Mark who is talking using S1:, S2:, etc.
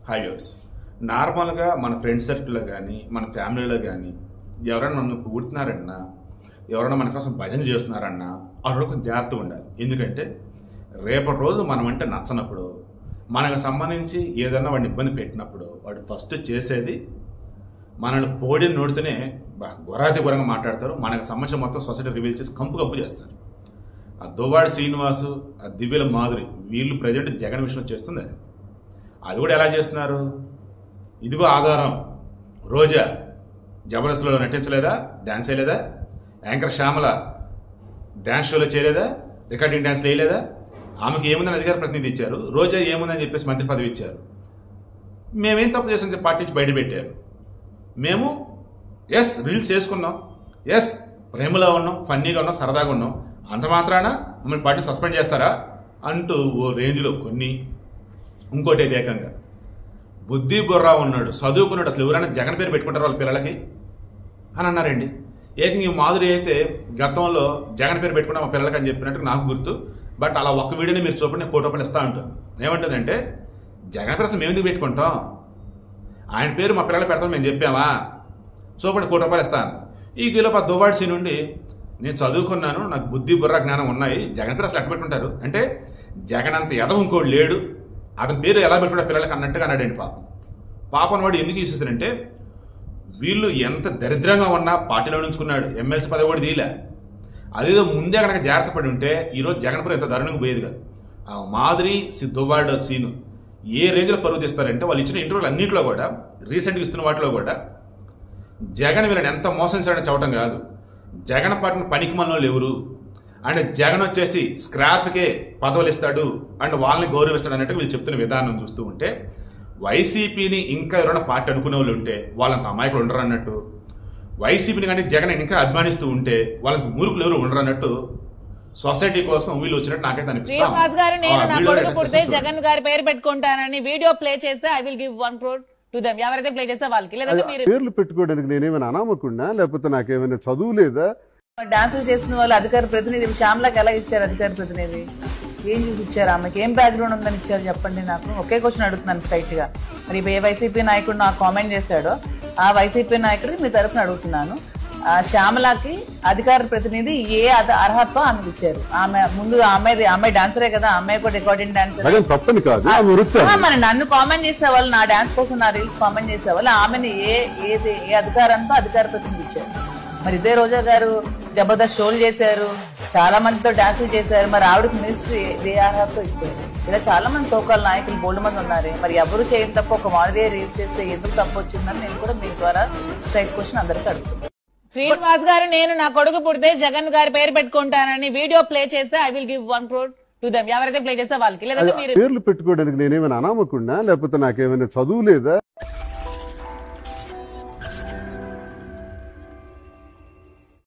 S1: Hi viewers. నార్మల్గా మన friend సర్కిల్లో కానీ మన ఫ్యామిలీలో కానీ ఎవరైనా నన్ను పూడుతున్నారన్నా, ఎవరైనా మన కోసం భజన చేస్తున్నారన్నా అక్కడ కొంచెం జాగ్రత్తగా ఉండాలి. ఎందుకంటే రేపటి రోజు మనం అంటే నచ్చనప్పుడు, మనకు సంబంధించి ఏదన్నా వాడిని ఇబ్బంది పెట్టినప్పుడు వాడు ఫస్ట్ చేసేది మనల్ని పోడిని నోడితేనే గురాతి గురంగా మాట్లాడతారు. మనకు సంబంధించిన మొత్తం సొసైటీ రివీల్ చేసి కంపు చేస్తారు. ఆ దువ్వాడి శ్రీనివాసు, ఆ దివ్యల మాధురి వీళ్ళు ప్రజెంట్ జగన్ విషయంలో చేస్తుంది అది కూడా ఎలా చేస్తున్నారు? ఇదిగో ఆధారం. రోజా జబర్దస్త్లో నటించలేదా? డ్యాన్స్ చేయలేదా? యాంకర్ శ్యామల డ్యాన్స్ షోలో చేయలేదా? రికార్డింగ్ డ్యాన్స్ వేయలేదా? ఆమెకి ఏముందని అధికార ప్రతినిధి ఇచ్చారు. రోజా ఏముందని చెప్పేసి మంత్రి పదవి ఇచ్చారు. మేమేం తప్పు చేసాం పార్టీ నుంచి బయట పెట్టారు. మేము ఎస్ రీల్స్ చేసుకున్నాం, ఎస్ ప్రేమలో ఉన్నాం, ఫన్నీగా ఉన్నాం, సరదాగా ఉన్నాం, అంత మాత్రాన మమ్మల్ని పార్టీ సస్పెండ్ చేస్తారా అంటూ ఓ రేంజ్లో కొన్ని. ఇంకోటి అయితే ఏకంగా బుద్ధి బుర్రా ఉన్నాడు, చదువుకున్నాడు, అసలు ఎవరైనా జగన్ పేరు పెట్టుకుంటారు వాళ్ళ పిల్లలకి అని అన్నారండి. ఏకంగా ఈ మాధురి అయితే గతంలో జగన్ పేరు పెట్టుకున్నా మా పిల్లలకి అని చెప్పినట్టు నాకు గుర్తు. బట్ అలా ఒక్క వీడియోని మీరు చూపండి, నేను ₹1 ఇస్తా ఉంటాను. ఏమంటుందంటే జగన్ పేరు అసలు మేము ఎందుకు పెట్టుకుంటాం, ఆయన పేరు మా పిల్లలు పెడతాం మేము చెప్పామా, చూపండి ₹1 ఇస్తాను. ఈ కిలో దువ్వాడి సీ నుండి నేను చదువుకున్నాను, నాకు బుద్ధి బుర్ర జ్ఞానం ఉన్నాయి, జగన్ పేరు అసలు ఎట్ట పెట్టుకుంటారు అంటే జగన్ అంత ఎదవ ఇంకోటి లేడు, అతని పేరు ఎలా పెట్టుకుంటారు పిల్లలకి అన్నట్టుగా అన్నాడండి. పాపం వాడు ఎందుకు ఇస్తారంటే వీళ్ళు ఎంత దరిద్రంగా ఉన్నా పార్టీలో ఉంచుకున్నాడు, ఎమ్మెల్సీ పదవి కూడా తీయలే. అదేదో ముందే కనుక జాగ్రత్త పడి ఉంటే ఈరోజు జగన్ పేరు ఎంత దారుణంగా పోయేది కాదు. ఆ మాధురి దువ్వాడ సీను ఏ రేంజ్లో పరుగు తీస్తారంటే వాళ్ళు ఇచ్చిన ఇంటర్వ్యూలు అన్నింటిలో కూడా, రీసెంట్గా ఇస్తున్న వాటిలో కూడా జగన్ వీళ్ళని ఎంత మోసం చేయడం చెప్పడం కాదు, జగన్ పార్టీని పనికి మనలో ఎవరు అండ్ జగన్ వచ్చేసి స్క్రాప్కే పదవులు ఇస్తాడు అండ్ వాళ్ళని గౌరవిస్తాడు అన్నట్టు వీళ్ళు చెప్తున్న విధానం చూస్తూ ఉంటే వైసీపీని ఇంకా ఎవరైనా పార్టీ అనుకునే వాళ్ళు ఉంటే వాళ్ళంత అమాయకులు ఉండరు అన్నట్టు, వైసీపీని కానీ జగన్ ఇంకా అభిమానిస్తూ ఉంటే వాళ్ళకి మూర్ఖులు ఎవరు ఉండరు అన్నట్టు సొసైటీ కోసం వీళ్ళు వచ్చినట్టు నాకైతే
S2: అనిపిస్తుంది. జగన్ గారి పేరు పెట్టుకుంటానని వీడియో ప్లే చేస్తే I will give 1 crore to them. ఎవరైతే ప్లే చేస్తే వాళ్ళకి.
S3: పేర్లు పెట్టుకోవడానికి నేనేమైనా అనామకున్నా లేకపోతే నాకేమైనా చదువు లేదా?
S4: డాన్సులు చేసిన వాళ్ళు అధికార ప్రతినిధి శ్యామలకి ఎలా ఇచ్చారు? అధికార ప్రతినిధి ఏం చూసి ఇచ్చారు? ఆమెకి ఏం బ్యాక్గ్రౌండ్ ఉందని ఇచ్చారు చెప్పండి. నాకు ఒకే క్వశ్చన్ అడుగుతున్నాను స్ట్రైట్ గా. మరి ఏ వైసీపీ నాయకుడు నాకు కామెంట్ చేశాడో ఆ వైసీపీ నాయకుడికి మీ తరఫున అడుగుతున్నాను. ఆ శ్యామలకి అధికార ప్రతినిధి ఏ అర్హతతో ఆమెకు ఇచ్చారు? ఆమె ముందు అమ్మాయి డాన్సరే కదా, అమ్మాయి కూడా రికార్డింగ్ డాన్సర్. మరి నన్ను కామెంట్ చేసే వాళ్ళు, నా డాన్స్ కోసం నా రీల్స్ కామెంట్ చేసే వాళ్ళు ఆమెను ఏ అధికారంతో అధికార ప్రతినిధి ఇచ్చారు? మరి ఇదే రోజా గారు జబర్దస్త్ షోలు చేశారు, చాలా మందితో డాన్సులు చేశారు, మరి ఆవిడకి మినిస్ట్రీ ఏ అర్హతతో ఇచ్చారు? ఇలా చాలా మంది సోకాల నాయకులు బోల్డ్ మంది ఉన్నారు. మరి ఎవరు చేయని తప్ప ఒక మాదిరి రీల్స్ చేస్తే ఎందుకు తప్పు వచ్చిందని నేను కూడా మీ ద్వారా స్ట్రైట్ క్వశ్చన్ అందరికీ అడుగుతున్నాను.
S2: శ్రీనివాస్ గారు, నేను నా కొడుకు పుడితే జగన్ గారి పేరు పెట్టుకుంటానని వీడియో ప్లే చేస్తే I will give 1 crore to them. ఎవరైతే ప్లే చేస్తే వాళ్ళకి.
S3: పేర్లు పెట్టుకోవడానికి నేనేమైనా అనామకున్నా లేకపోతే నాకేమైనా చదువు లేదా?